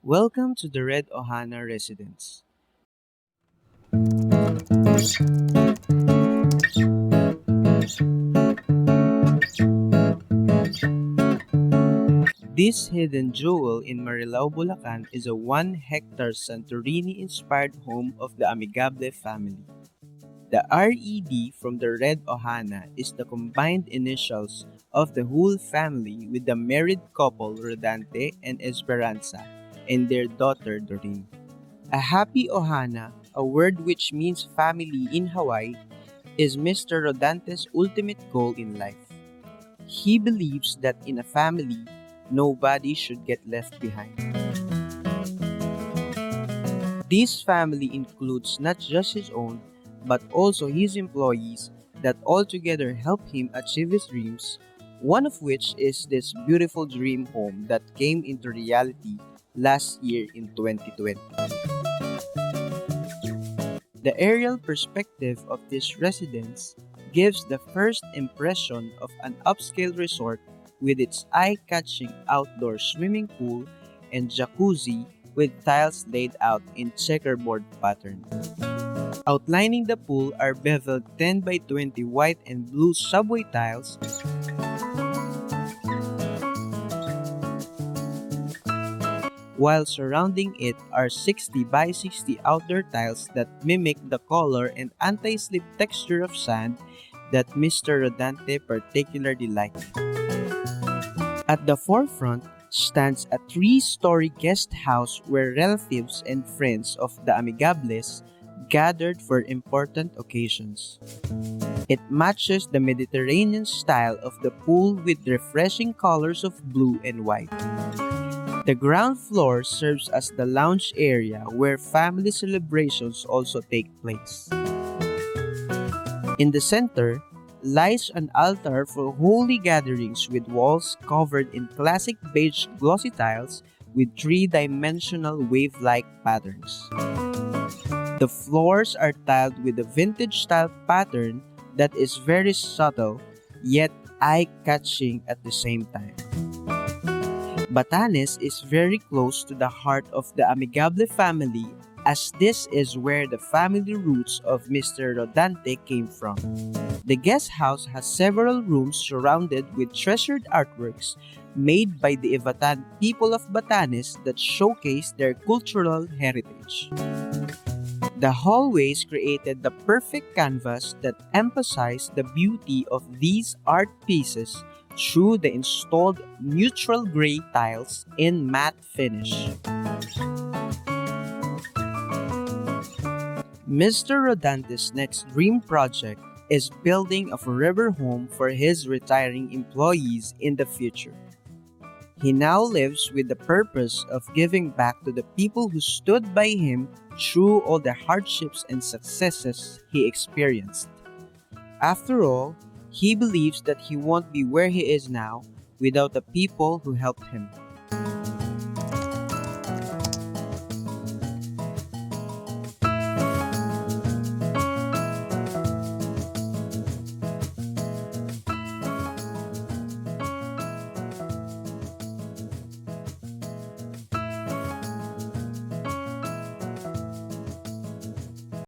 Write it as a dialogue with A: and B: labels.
A: Welcome to the Red Ohana residence. This hidden jewel in Marilao, Bulacan is a 1-hectare Santorini-inspired home of the Amigable family. The RED from the Red Ohana is the combined initials of the whole family with the married couple Rodante and Esperanza and their daughter Doreen. A happy Ohana, a word which means family in Hawaii, is Mr. Rodante's ultimate goal in life. He believes that in a family, nobody should get left behind. This family includes not just his own, but also his employees that altogether help him achieve his dreams, one of which is this beautiful dream home that came into reality last year in 2020. The aerial perspective of this residence gives the first impression of an upscale resort with its eye-catching outdoor swimming pool and jacuzzi with tiles laid out in checkerboard pattern. Outlining the pool are beveled 10 by 20 white and blue subway tiles while surrounding it are 60 by 60 outdoor tiles that mimic the color and anti-slip texture of sand that Mr. Rodante particularly liked. At the forefront stands a 3-story guest house where relatives and friends of the Amigables gathered for important occasions. It matches the Mediterranean style of the pool with refreshing colors of blue and white. The ground floor serves as the lounge area where family celebrations also take place. In the center lies an altar for holy gatherings with walls covered in classic beige glossy tiles with 3-dimensional wave-like patterns. The floors are tiled with a vintage-style pattern that is very subtle yet eye-catching at the same time. Batanes is very close to the heart of the Amigable family as this is where the family roots of Mr. Rodante came from. The guest house has several rooms surrounded with treasured artworks made by the Ivatan people of Batanes that showcase their cultural heritage. The hallways created the perfect canvas that emphasized the beauty of these art pieces through the installed neutral gray tiles in matte finish. Mr. Rodante's next dream project is building a forever home for his retiring employees in the future. He now lives with the purpose of giving back to the people who stood by him through all the hardships and successes he experienced. After all, he believes that he won't be where he is now without the people who helped him.